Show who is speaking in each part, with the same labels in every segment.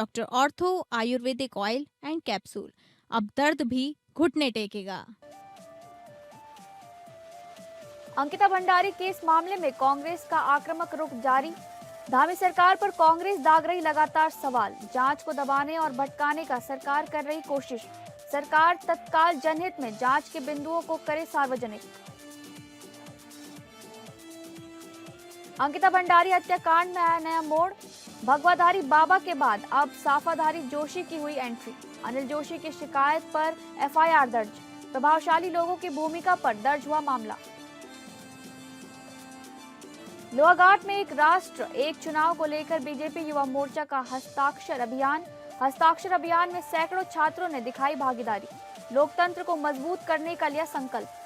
Speaker 1: Doctor ortho Ayurvedic oil and capsule. अब दर्द भी घुटने टेकेगा।
Speaker 2: अंकिता भंडारी केस मामले में कांग्रेस का आक्रामक रुख जारी। धामी सरकार पर कांग्रेस दाग रही लगातार सवाल। जांच को दबाने और भटकाने का सरकार कर रही कोशिश। सरकार तत्काल जनहित में जांच के बिंदुओं को करे सार्वजनिक। अंकिता भंडारी हत्याकांड में आया नया मोड़। भगवाधारी बाबा के बाद अब साफाधारी जोशी की हुई एंट्री। अनिल जोशी की शिकायत पर एफआईआर दर्ज। प्रभावशाली लोगों की भूमिका पर दर्ज हुआ मामला। लोहाघाट में एक राष्ट्र एक चुनाव को लेकर बीजेपी युवा मोर्चा का हस्ताक्षर अभियान में सैकड़ों छात्रों ने दिखाई भागीदारी। लोकतंत्र को मजबूत करने का लिया संकल्प।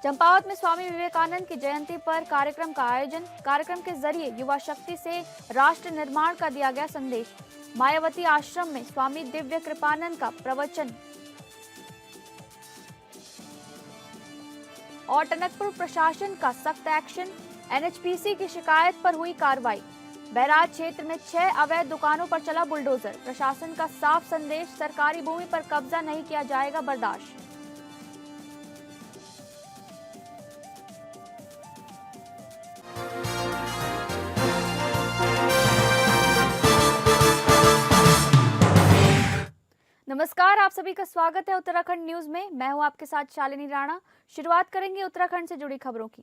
Speaker 2: चंपावत में स्वामी विवेकानंद की जयंती पर कार्यक्रम का आयोजन। कार्यक्रम के जरिए युवा शक्ति से राष्ट्र निर्माण का दिया गया संदेश। मायावती आश्रम में स्वामी दिव्य कृपानंद का प्रवचन। और टनकपुर प्रशासन का सख्त एक्शन। एनएचपीसी की शिकायत पर हुई कार्रवाई। बैराज क्षेत्र में 6 अवैध दुकानों पर चला बुलडोजर। प्रशासन का साफ संदेश, सरकारी भूमि पर कब्जा नहीं किया जाएगा बर्दाश्त। नमस्कार, आप सभी का स्वागत है उत्तराखंड न्यूज में। मैं हूं आपके साथ शालिनी राणा। शुरुआत करेंगे उत्तराखंड से जुड़ी खबरों की।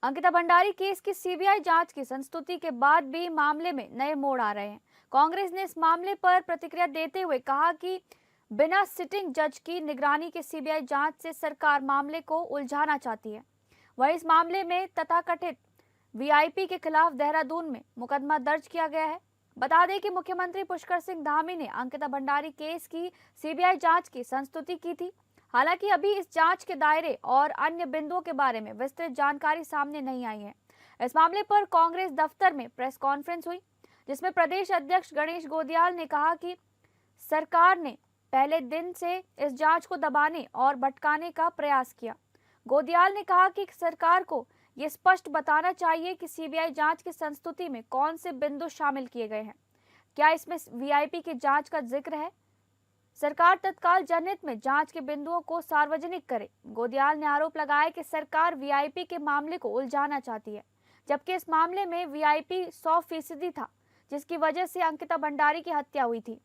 Speaker 2: अंकिता भंडारी केस की सीबीआई जांच की संस्तुति के बाद भी मामले में नए मोड़ आ रहे हैं। कांग्रेस ने इस मामले पर प्रतिक्रिया देते हुए कहा कि बिना सिटिंग जज की निगरानी के सीबीआई जांच से सरकार मामले को उलझाना चाहती है। वहीं इस मामले में तथाकथित वीआईपी के खिलाफ देहरादून में मुकदमा दर्ज किया गया है। बता दें कि मुख्यमंत्री पुष्कर सिंह धामी ने अंकिता भंडारी केस की सीबीआई जांच की संस्तुति की थी। हालांकि अभी इस जांच के दायरे और अन्य बिंदुओं के बारे में विस्तृत जानकारी सामने नहीं आई है। इस मामले पर कांग्रेस दफ्तर में प्रेस कॉन्फ्रेंस हुई, जिसमें प्रदेश अध्यक्ष गणेश गोदियाल ने कहा कि सरकार ने पहले दिन से इस जांच को दबाने और भटकाने का प्रयास किया। गोदियाल ने कहा कि सरकार को ये स्पष्ट बताना चाहिए कि सीबीआई जांच की संस्तुति में कौन से बिंदु शामिल किए गए हैं। क्या इसमें वीआईपी की जांच का जिक्र है? सरकार तत्काल जनहित में जांच के बिंदुओं को सार्वजनिक करे। गोदियाल ने आरोप लगाया कि सरकार वीआईपी के मामले को उलझाना चाहती है, जबकि इस मामले में वीआईपी 100% था, जिसकी वजह से अंकिता भंडारी की हत्या हुई थी।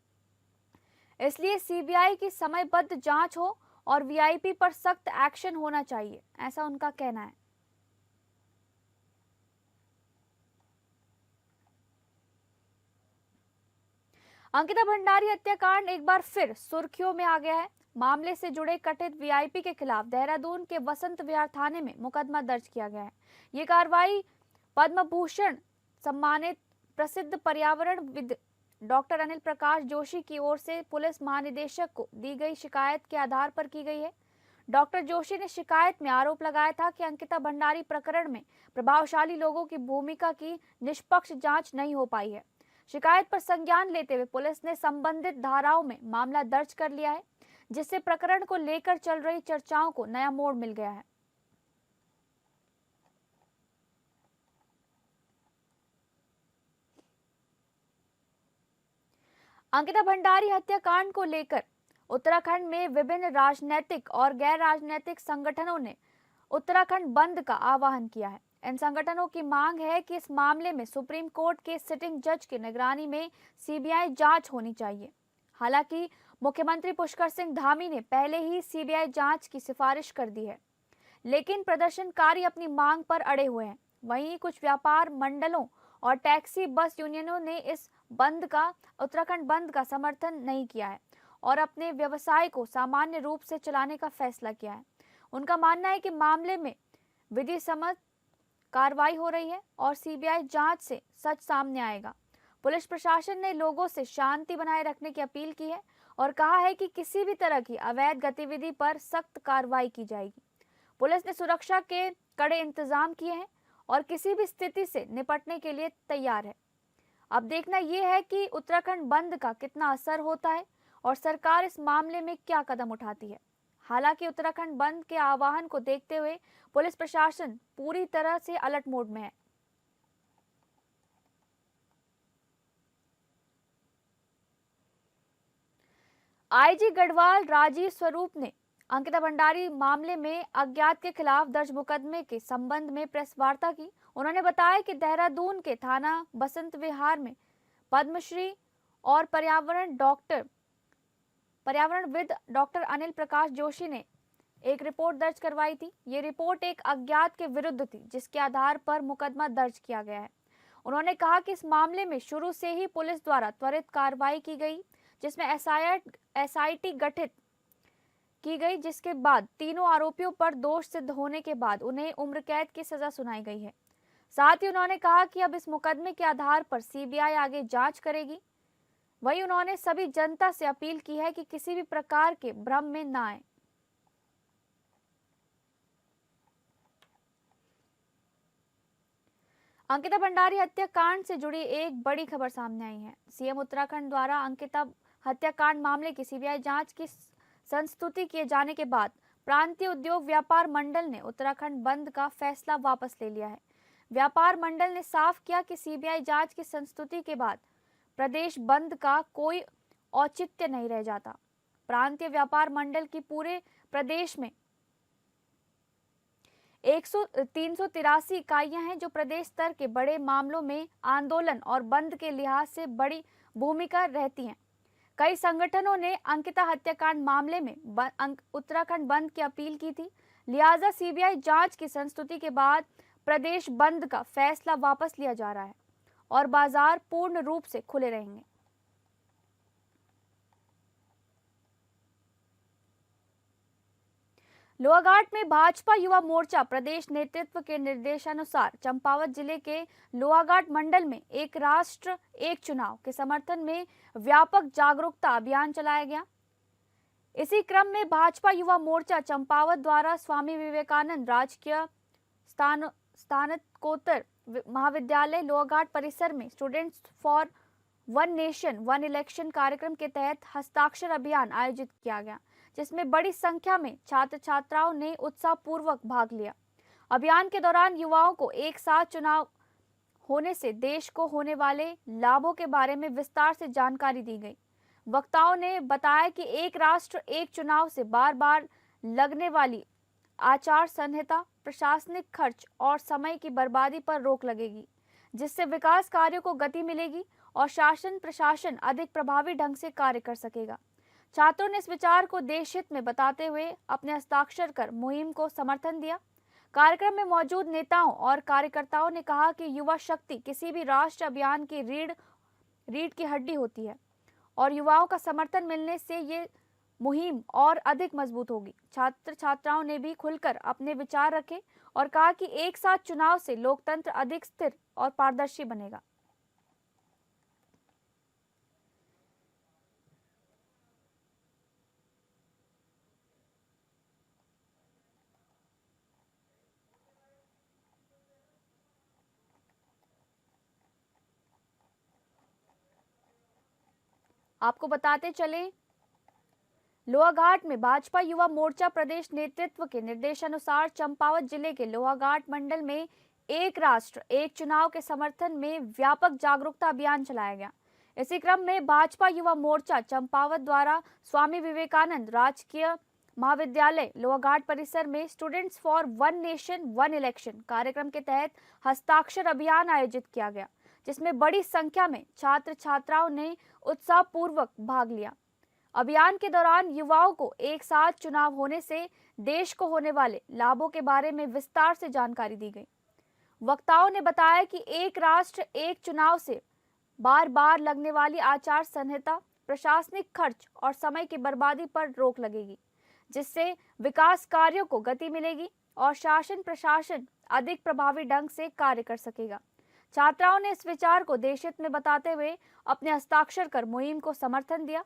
Speaker 2: इसलिए सीबीआई की समयबद्ध जांच हो और वीआईपी पर सख्त एक्शन होना चाहिए, ऐसा उनका कहना है। अंकिता भंडारी हत्याकांड एक बार फिर सुर्खियों में आ गया है। मामले से जुड़े कथित वीआईपी के खिलाफ देहरादून के वसंत विहार थाने में मुकदमा दर्ज किया गया है। ये कार्रवाई पद्म भूषण सम्मानित प्रसिद्ध पर्यावरणविद डॉक्टर अनिल प्रकाश जोशी की ओर से पुलिस महानिदेशक को दी गई शिकायत के आधार पर की गई है। डॉक्टर जोशी ने शिकायत में आरोप लगाया था कि अंकिता भंडारी प्रकरण में प्रभावशाली लोगों की भूमिका की निष्पक्ष जांच नहीं हो पाई है। शिकायत पर संज्ञान लेते हुए पुलिस ने संबंधित धाराओं में मामला दर्ज कर लिया है, जिससे प्रकरण को लेकर चल रही चर्चाओं को नया मोड़ मिल गया है। अंकिता भंडारी हत्याकांड को लेकर उत्तराखंड में विभिन्न राजनीतिक और गैर राजनीतिक संगठनों ने उत्तराखंड बंद का आह्वान किया है। इन संगठनों की मांग है कि इस मामले में सुप्रीम कोर्ट के सिटिंग जज की निगरानी में सीबीआई जांच होनी चाहिए। हालांकि मुख्यमंत्री पुष्कर सिंह धामी ने पहले ही सीबीआई जांच की सिफारिश कर दी है, लेकिन प्रदर्शनकारी अपनी मांग पर अड़े हुए हैं। वहीं कुछ व्यापार मंडलों और टैक्सी बस यूनियनों ने इस उत्तराखंड बंद का समर्थन नहीं किया है और अपने व्यवसाय को सामान्य रूप से चलाने का फैसला किया है। उनका मानना है कि मामले में विधि सम्मत कार्रवाई हो रही है और सीबीआई जांच से सच सामने आएगा। पुलिस प्रशासन ने लोगों से शांति बनाए रखने की अपील की है और कहा है कि किसी भी तरह की अवैध गतिविधि पर सख्त कार्रवाई की जाएगी। पुलिस ने सुरक्षा के कड़े इंतजाम किए हैं और किसी भी स्थिति से निपटने के लिए तैयार है। अब देखना यह है कि उत्तराखंड बंद का कितना असर होता है और सरकार इस मामले में क्या कदम उठाती है। हालांकि उत्तराखंड बंद के आह्वान को देखते हुए पुलिस प्रशासन पूरी तरह से अलर्ट मोड में है। आईजी गढ़वाल राजीव स्वरूप ने अंकिता भंडारी मामले में अज्ञात के खिलाफ दर्ज मुकदमे के संबंध में प्रेस वार्ता की। उन्होंने बताया कि देहरादून के थाना बसंत विहार में पद्मश्री और पर्यावरणविद डॉक्टर अनिल प्रकाश जोशी ने एक रिपोर्ट दर्ज करवाई थी। ये रिपोर्ट एक अज्ञात के विरुद्ध थी, जिसके आधार पर मुकदमा दर्ज किया गया है। उन्होंने कहा कि इस मामले में शुरू से ही पुलिस द्वारा त्वरित कार्रवाई की गई, जिसमें एसआईटी गठित की गई, जिसके बाद तीनों आरोपियों पर दोष सिद्ध होने के बाद उन्हें उम्र कैद की सजा सुनाई गई है। साथ ही उन्होंने कहा कि अब इस मुकदमे के आधार पर सीबीआई आगे जांच करेगी। वहीं उन्होंने सभी जनता से अपील की है कि किसी भी प्रकार के भ्रम में न आए। अंकिता भंडारी हत्याकांड से जुड़ी एक बड़ी खबर सामने आई है। सीएम उत्तराखंड द्वारा अंकिता हत्याकांड मामले की सीबीआई जांच की संस्तुति किए जाने के बाद प्रांतीय उद्योग व्यापार मंडल ने उत्तराखंड बंद का फैसला वापस ले लिया है। व्यापार मंडल ने साफ किया कि सीबीआई जांच की संस्तुति के बाद प्रदेश बंद का कोई औचित्य नहीं रह जाता। प्रांतीय व्यापार मंडल की पूरे प्रदेश में 383 इकाइयां हैं, जो प्रदेश स्तर के बड़े मामलों में आंदोलन और बंद के लिहाज से बड़ी भूमिका रहती हैं। कई संगठनों ने अंकिता हत्याकांड मामले में उत्तराखंड बंद की अपील की थी। लिहाजा सीबीआई जांच की संस्तुति के बाद प्रदेश बंद का फैसला वापस लिया जा रहा है और बाजार पूर्ण रूप से खुले रहेंगे। लोहाघाट में भाजपा युवा मोर्चा प्रदेश नेतृत्व के निर्देशानुसार चंपावत जिले के लोहाघाट मंडल में एक राष्ट्र एक चुनाव के समर्थन में व्यापक जागरूकता अभियान चलाया गया। इसी क्रम में भाजपा युवा मोर्चा चंपावत द्वारा स्वामी विवेकानंद राजकीय स्नातकोत्तर महाविद्यालय लोहाघाट परिसर में students for one nation one election कार्यक्रम के तहत हस्ताक्षर अभियान आयोजित किया गया, जिसमें बड़ी संख्या में छात्र छात्राओं ने उत्साहपूर्वक भाग लिया। अभियान के दौरान युवाओं को एक साथ चुनाव होने से देश को होने वाले लाभों के बारे में विस्तार से जानकारी दी गई। वक्ताओं ने बताया कि एक राष्ट्र एक चुनाव से बार बार लगने वाली आचार संहिता, प्रशासनिक खर्च और समय की बर्बादी पर रोक लगेगी, जिससे विकास कार्यों को गति मिलेगी और शासन प्रशासन अधिक प्रभावी ढंग से कार्य कर सकेगा। छात्रों ने इस विचार को देश हित में बताते हुए अपने हस्ताक्षर कर मुहिम को समर्थन दिया। कार्यक्रम में मौजूद नेताओं और कार्यकर्ताओं ने कहा कि युवा शक्ति किसी भी राष्ट्र अभियान की रीढ़ की हड्डी होती है और युवाओं का समर्थन मिलने से ये मुहिम और अधिक मजबूत होगी। छात्र छात्राओं ने भी खुलकर अपने विचार रखे और कहा कि एक साथ चुनाव से लोकतंत्र अधिक स्थिर और पारदर्शी बनेगा। आपको बताते चले, लोहाघाट में भाजपा युवा मोर्चा प्रदेश नेतृत्व के निर्देशानुसार चंपावत जिले के लोहाघाट मंडल में एक राष्ट्र एक चुनाव के समर्थन में व्यापक जागरूकता अभियान चलाया गया। इसी क्रम में भाजपा युवा मोर्चा चंपावत द्वारा स्वामी विवेकानंद राजकीय महाविद्यालय लोहाघाट परिसर में students for one nation one election कार्यक्रम के तहत हस्ताक्षर अभियान आयोजित किया गया, जिसमें बड़ी संख्या में छात्र छात्राओं ने उत्साहपूर्वक भाग लिया। अभियान के दौरान युवाओं को एक साथ चुनाव होने से देश को होने वाले लाभों के बारे में विस्तार से जानकारी दी गई। वक्ताओं ने बताया कि एक राष्ट्र एक चुनाव से बार बार लगने वाली आचार संहिता, प्रशासनिक खर्च और समय की बर्बादी पर रोक लगेगी, जिससे विकास कार्यों को गति मिलेगी और शासन प्रशासन अधिक प्रभावी ढंग से कार्य कर सकेगा। छात्राओं ने इस विचार को देशहित में बताते हुए अपने हस्ताक्षर कर मुहिम को समर्थन दिया।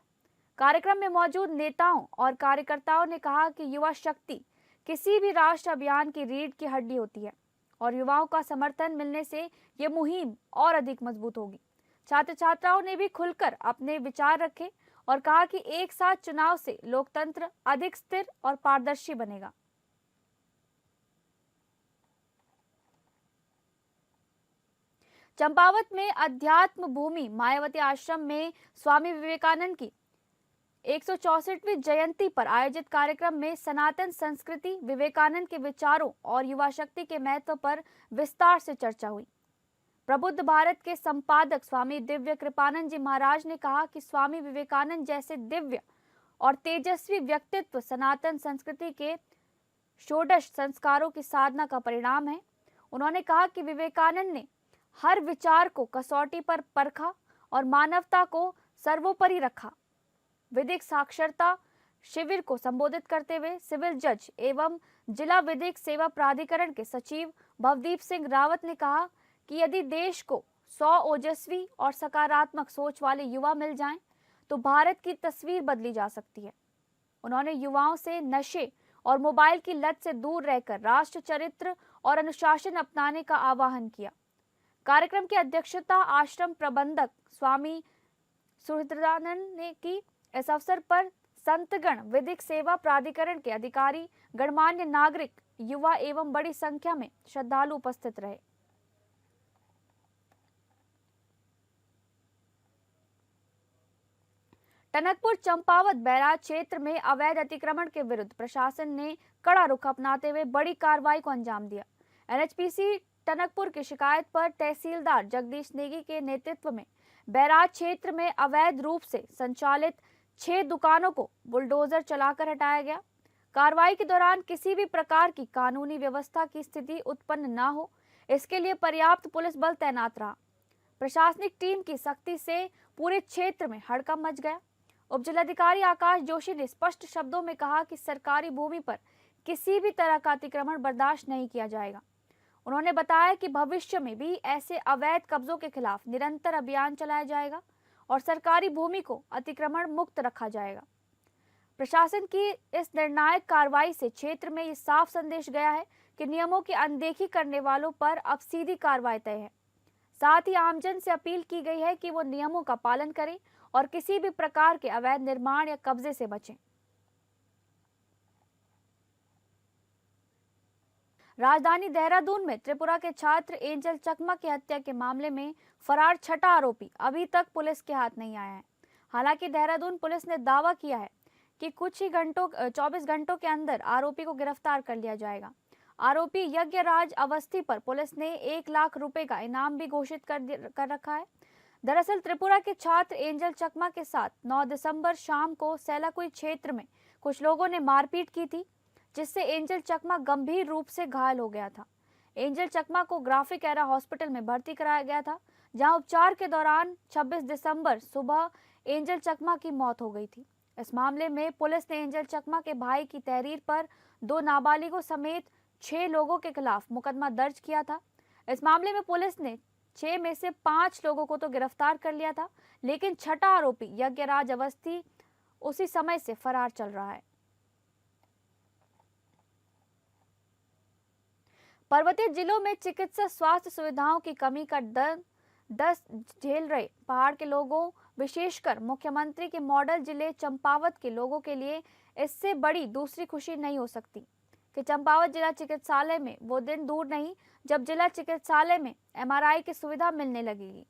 Speaker 2: कार्यक्रम में मौजूद नेताओं और कार्यकर्ताओं ने कहा कि युवा शक्ति किसी भी राष्ट्र अभियान की रीढ़ की हड्डी होती है और युवाओं का समर्थन मिलने से ये मुहिम और अधिक मजबूत होगी। छात्र छात्राओं ने भी खुलकर अपने विचार रखे और कहा कि एक साथ चुनाव से लोकतंत्र अधिक स्थिर और पारदर्शी बनेगा। चंपावत में अध्यात्म भूमि मायावती आश्रम में स्वामी विवेकानंद की 164वीं जयंती पर आयोजित कार्यक्रम में सनातन संस्कृति, विवेकानंद के विचारों और युवा शक्ति के महत्व पर विस्तार से चर्चा हुई। प्रबुद्ध भारत के संपादक स्वामी दिव्य कृपानंद जी महाराज ने कहा कि स्वामी विवेकानंद जैसे दिव्य और तेजस्वी व्यक्तित्व सनातन संस्कृति के षोडश संस्कारों की साधना का परिणाम है। उन्होंने कहा कि विवेकानंद ने हर विचार को कसौटी पर परखा और मानवता को सर्वोपरि रखा। विधिक साक्षरता शिविर को संबोधित करते हुए सिविल जज एवं जिला विधिक सेवा प्राधिकरण के सचिव भवदीप सिंह रावत ने कहा कि यदि देश को 100 ओजस्वी और सकारात्मक सोच वाले युवा मिल जाएं, तो भारत की तस्वीर बदली जा सकती है। उन्होंने युवाओं से नशे और मोबाइल की लत से दूर रहकर राष्ट्र चरित्र और अनुशासन अपनाने का आह्वान किया। कार्यक्रम की अध्यक्षता आश्रम प्रबंधक स्वामी सुहृदानंद ने की। इस अवसर पर संतगण, विधिक सेवा प्राधिकरण के अधिकारी, गणमान्य नागरिक, युवा एवं बड़ी संख्या में श्रद्धालु उपस्थित रहे। टनकपुर चंपावत बैराज क्षेत्र में अवैध अतिक्रमण के विरुद्ध प्रशासन ने कड़ा रुख अपनाते हुए बड़ी कार्रवाई को अंजाम दिया। एनएचपीसी टनकपुर की शिकायत पर तहसीलदार जगदीश नेगी के नेतृत्व में बैराज क्षेत्र में अवैध रूप से संचालित 6 दुकानों को बुलडोजर चलाकर हटाया गया। कार्रवाई के दौरान किसी भी प्रकार की कानूनी व्यवस्था की स्थिति उत्पन्न न हो, इसके लिए पर्याप्त पुलिस बल तैनात रहा। प्रशासनिक टीम की सख्ती से पूरे क्षेत्र में हड़कंप मच गया। उपजिलाधिकारी आकाश जोशी ने स्पष्ट शब्दों में कहा कि सरकारी भूमि पर किसी भी तरह का अतिक्रमण बर्दाश्त नहीं किया जाएगा। उन्होंने बताया कि भविष्य में भी ऐसे अवैध कब्जों के खिलाफ निरंतर अभियान चलाया जाएगा और सरकारी भूमि को अतिक्रमण मुक्त रखा जाएगा। प्रशासन की इस निर्णायक कार्रवाई से क्षेत्र में ये साफ संदेश गया है कि नियमों की अनदेखी करने वालों पर अब सीधी कार्रवाई तय है। साथ ही आमजन से अपील की गई है कि वो नियमों का पालन करें और किसी भी प्रकार के अवैध निर्माण या कब्जे से बचें। राजधानी देहरादून में त्रिपुरा के छात्र एंजल चकमा की हत्या के मामले में फरार छठा आरोपी अभी तक पुलिस के हाथ नहीं आया है। हालांकि देहरादून पुलिस ने दावा किया है कि कुछ ही 24 घंटों के अंदर आरोपी को गिरफ्तार कर लिया जाएगा। आरोपी यज्ञराज अवस्थी पर पुलिस ने 1 लाख रुपए का इनाम भी घोषित कर रखा है। दरअसल त्रिपुरा के छात्र एंजल चकमा के साथ 9 दिसंबर शाम को सैलाकुई क्षेत्र में कुछ लोगों ने मारपीट की थी, जिससे एंजल चकमा गंभीर रूप से घायल हो गया था। एंजल चकमा को ग्राफिक एरा हॉस्पिटल में भर्ती कराया गया था, जहां उपचार के दौरान 26 दिसंबर सुबह एंजल चकमा की मौत हो गई थी। इस मामले में पुलिस ने एंजल चकमा के भाई की तहरीर पर 2 नाबालिगों समेत 6 लोगों के खिलाफ मुकदमा दर्ज किया था। इस मामले में पुलिस ने 6 में से 5 लोगों को तो गिरफ्तार कर लिया था, लेकिन छठा आरोपी यज्ञराज अवस्थी उसी समय से फरार चल रहा है। पर्वतीय जिलों में चिकित्सा स्वास्थ्य सुविधाओं की कमी का दस झेल रहे पहाड़ के लोगों, विशेषकर मुख्यमंत्री के मॉडल जिले चंपावत के लोगों के लिए इससे बड़ी दूसरी खुशी नहीं हो सकती कि चंपावत जिला चिकित्सालय में वो दिन दूर नहीं जब जिला चिकित्सालय में एमआरआई की सुविधा मिलने लगेगी।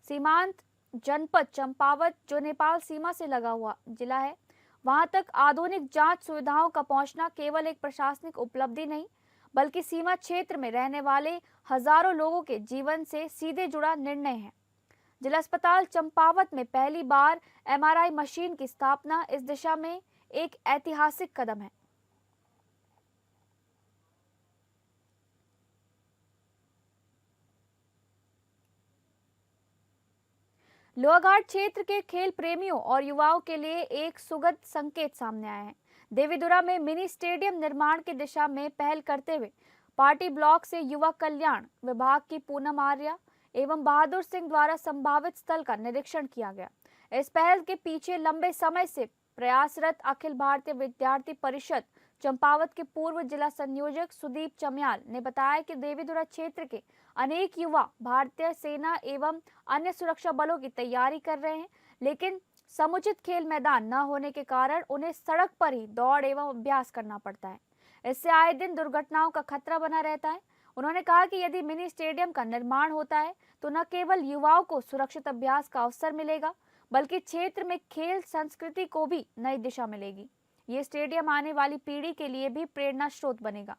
Speaker 2: सीमांत जनपद चंपावत, जो नेपाल सीमा से लगा हुआ जिला है, वहां तक आधुनिक जांच सुविधाओं का पहुंचना केवल एक प्रशासनिक उपलब्धि नहीं, बल्कि सीमा क्षेत्र में रहने वाले हजारों लोगों के जीवन से सीधे जुड़ा निर्णय है। जिला अस्पताल चंपावत में पहली बार एमआरआई मशीन की स्थापना इस दिशा में एक ऐतिहासिक कदम है। लोहाघाट क्षेत्र के खेल प्रेमियों और युवाओं के लिए एक सुखद संकेत सामने आया है। देवीधुरा में मिनी स्टेडियम निर्माण की दिशा में पहल करते हुए पार्टी ब्लॉक से युवा कल्याण विभाग की पूनम आर्या एवं बहादुर सिंह द्वारा संभावित स्थल का निरीक्षण किया गया। इस पहल के पीछे लंबे समय से प्रयासरत अखिल भारतीय विद्यार्थी परिषद चंपावत के पूर्व जिला संयोजक सुदीप चम्याल ने बताया कि देवीधुरा क्षेत्र के अनेक युवा भारतीय सेना एवं अन्य सुरक्षा बलों की तैयारी कर रहे हैं, लेकिन समुचित खेल मैदान न होने के कारण उन्हें सड़क पर ही दौड़ एवं अभ्यास करना पड़ता है। इससे आए दिन दुर्घटनाओं का खतरा बना रहता है। उन्होंने कहा कि यदि मिनी स्टेडियम का निर्माण होता है तो न केवल युवाओं को सुरक्षित अभ्यास का अवसर मिलेगा, बल्कि क्षेत्र में खेल संस्कृति को भी नई दिशा मिलेगी। ये स्टेडियम आने वाली पीढ़ी के लिए भी प्रेरणा स्रोत बनेगा।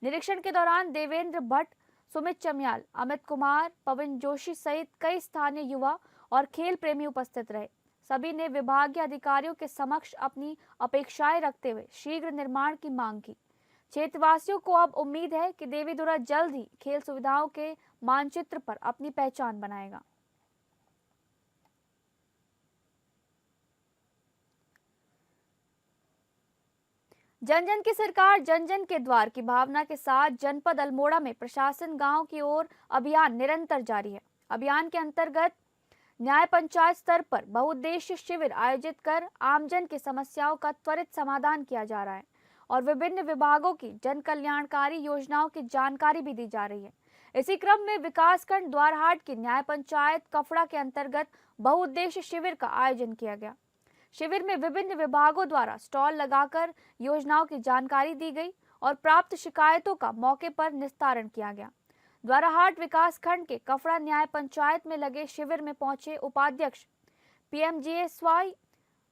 Speaker 2: निरीक्षण के दौरान देवेंद्र भट्ट, सुमित चमियाल, अमित कुमार, पवन जोशी सहित कई स्थानीय युवा और खेल प्रेमी उपस्थित रहे। सभी ने विभागीय अधिकारियों के समक्ष अपनी अपेक्षाएं रखते हुए शीघ्र निर्माण की मांग की। क्षेत्रवासियों को अब उम्मीद है कि देवीधुरा जल्द ही खेल सुविधाओं के मानचित्र पर अपनी पहचान बनाएगा। जन जन की सरकार, जन जन के द्वार की भावना के साथ जनपद अल्मोड़ा में प्रशासन गांव की ओर अभियान निरंतर जारी है। अभियान के अंतर्गत न्याय पंचायत स्तर पर बहुउद्देशीय शिविर आयोजित कर आमजन की समस्याओं का त्वरित समाधान किया जा रहा है और विभिन्न विभागों की जन कल्याणकारी योजनाओं की जानकारी भी दी जा रही है। इसी क्रम में विकासखंड द्वारहाट की न्याय पंचायत कफड़ा के अंतर्गत बहुउद्देशीय शिविर का आयोजन किया गया। शिविर में विभिन्न विभागों द्वारा स्टॉल लगाकर योजनाओं की जानकारी दी गई और प्राप्त शिकायतों का मौके पर निस्तारण किया गया। द्वाराहाट विकास खंड के कफड़ा न्याय पंचायत में लगे शिविर में पहुंचे उपाध्यक्ष पीएमजीएसवाई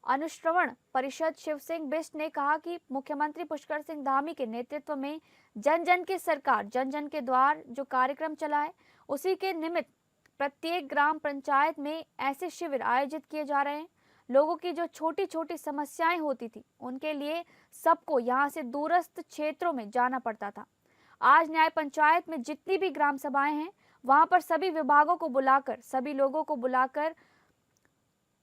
Speaker 2: अनुश्रवण परिषद शिव सिंह बिष्ट ने कहा कि मुख्यमंत्री पुष्कर सिंह धामी के नेतृत्व में जन जन की सरकार, जन जन के द्वार जो कार्यक्रम चला है, उसी के निमित्त प्रत्येक ग्राम पंचायत में ऐसे शिविर आयोजित किए जा रहे हैं। लोगों की जो छोटी छोटी समस्याएं होती थी, उनके लिए सबको यहाँ से दूरस्थ क्षेत्रों में जाना पड़ता था। आज न्याय पंचायत में जितनी भी ग्राम सभाएं हैं, वहां पर सभी विभागों को बुलाकर, सभी लोगों को बुलाकर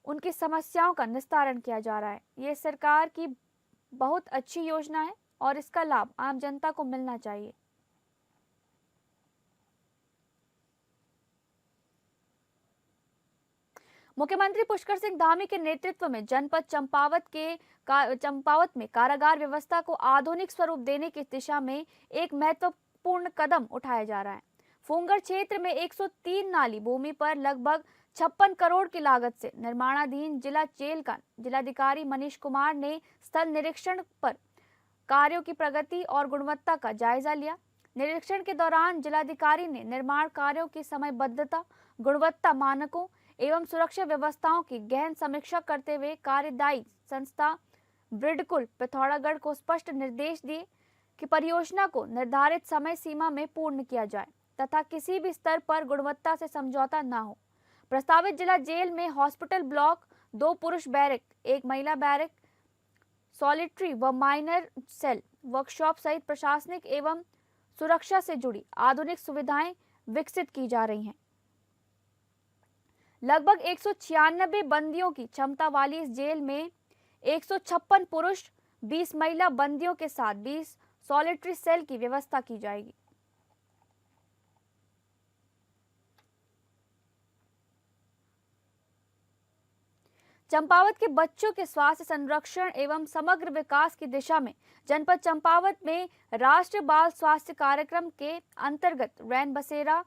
Speaker 2: उनकी समस्याओं का निस्तारण किया जा रहा है। ये सरकार की बहुत अच्छी योजना है और इसका लाभ आम जनता को मिलना चाहिए। मुख्यमंत्री पुष्कर सिंह धामी के नेतृत्व में जनपद चंपावत में कारागार व्यवस्था को आधुनिक स्वरूप देने की दिशा में एक महत्वपूर्ण कदम उठाया जा रहा है। फूंगर क्षेत्र में 103 नाली भूमि पर लगभग 56 करोड़ की लागत से निर्माणाधीन जिला जेल का जिलाधिकारी मनीष कुमार ने स्थल निरीक्षण पर कार्यों की प्रगति और गुणवत्ता का जायजा लिया। निरीक्षण के दौरान जिलाधिकारी ने निर्माण कार्यों की समयबद्धता, गुणवत्ता मानकों एवं सुरक्षा व्यवस्थाओं की गहन समीक्षा करते हुए कार्यदायी संस्था ब्रिडकुल पिथौरागढ़ को स्पष्ट निर्देश दिए कि परियोजना को निर्धारित समय सीमा में पूर्ण किया जाए तथा किसी भी स्तर पर गुणवत्ता से समझौता न हो। प्रस्तावित जिला जेल में हॉस्पिटल ब्लॉक, 2 पुरुष बैरक, 1 महिला बैरक, सॉलिटरी व माइनर सेल, वर्कशॉप सहित प्रशासनिक एवं सुरक्षा से जुड़ी आधुनिक सुविधाएं विकसित की जा रही हैं। लगभग 196 बंदियों की क्षमता वाली इस जेल में 156 पुरुष, 20 महिला बंदियों के साथ 20 सॉलिटरी सेल की व्यवस्था की जाएगी। चंपावत के बच्चों के स्वास्थ्य संरक्षण एवं समग्र विकास की दिशा में जनपद चंपावत में राष्ट्रीय बाल स्वास्थ्य कार्यक्रम के अंतर्गत रैन बसेरा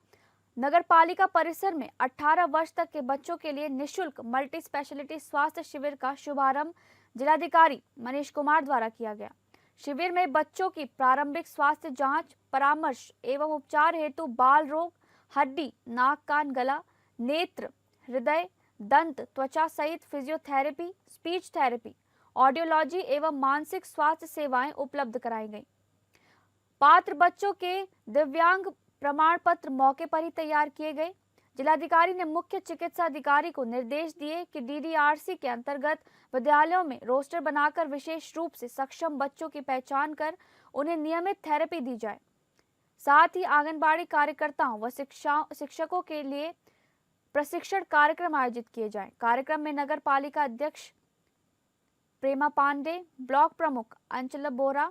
Speaker 2: नगर पालिका परिसर में 18 वर्ष तक के बच्चों के लिए निःशुल्क मल्टी स्पेशलिटी स्वास्थ्य शिविर का शुभारंभ जिलाधिकारी मनीष कुमार द्वारा किया गया। शिविर में बच्चों की प्रारंभिक स्वास्थ्य जांच, परामर्श एवं उपचार हेतु बाल रोग, हड्डी, नाक, कान, गला, नेत्र, हृदय, दंत, त्वचा सहित फिजियोथेरेपी, स्पीच थेरेपी, ऑडियोलॉजी एवं मानसिक स्वास्थ्य सेवाएं उपलब्ध कराई गई। पात्र बच्चों के दिव्यांग प्रमाण पत्र मौके पर ही तैयार किए गए। जिलाधिकारी ने मुख्य चिकित्सा अधिकारी को निर्देश दिए कि डीडीआरसी के अंतर्गत विद्यालयों में रोस्टर बनाकर विशेष रूप से सक्षम बच्चों की पहचान कर उन्हें नियमित थेरेपी दी जाए। साथ ही आंगनबाड़ी कार्यकर्ताओं व शिक्षकों के लिए प्रशिक्षण कार्यक्रम आयोजित किए जाएं। कार्यक्रम में नगर पालिका अध्यक्ष प्रेमा पांडे, ब्लॉक प्रमुख अंचल बोरा,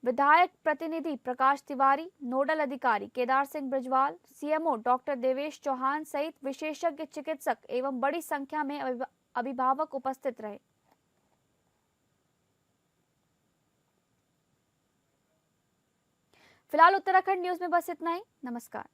Speaker 2: विधायक प्रतिनिधि प्रकाश तिवारी, नोडल अधिकारी केदार सिंह ब्रजवाल, सीएमओ डॉक्टर देवेश चौहान सहित विशेषज्ञ चिकित्सक एवं बड़ी संख्या में अभिभावक उपस्थित रहे। फिलहाल उत्तराखंड न्यूज में बस इतना ही। नमस्कार।